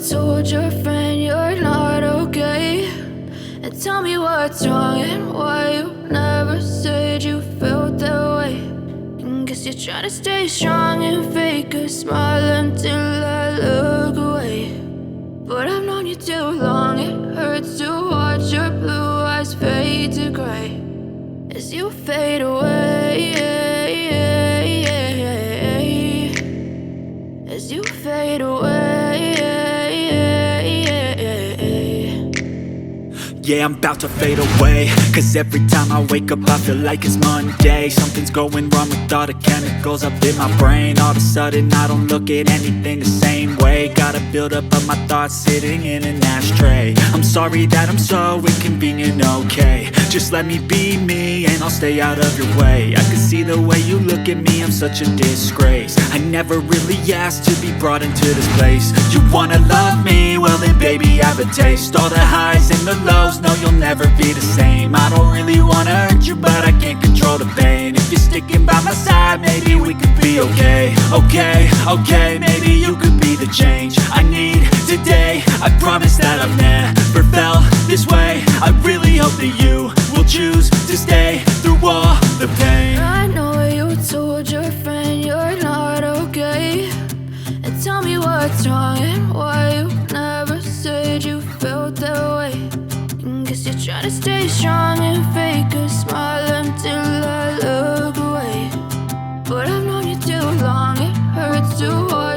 told your friend you're not okay, and tell me what's wrong and why you never said you felt that way. And guess you're trying to stay strong and fake a smile until I look away. But I've known you too long, it hurts to watch your blue eyes fade to gray as you fade away, as you fade away. Yeah, I'm about to fade away, cause every time I wake up I feel like it's Monday. Something's going wrong with all the chemicals up in my brain. All of a sudden I don't look at anything the same way. Gotta build up of my thoughts sitting in an ashtray. I'm sorry that I'm so inconvenient, okay. Just let me be me and I'll stay out of your way. I can see the way you look at me, I'm such a disgrace. I never really asked to be brought into this place. You wanna love me? Well then baby I have a taste. All the highs and the lows, no you'll never be the same. I don't really wanna hurt you but I can't control the pain. If you're sticking by my side maybe we could be okay. Okay, maybe you could be the change I need today. I promise that I've never felt this way. I really hope that you will choose to stay through all the pain. I know you told your friend you're not okay, and tell me what's wrong and why you never said you felt that way. And guess you're trying to stay strong and fake a smile until I look away. But I've known you too long, it hurts to watch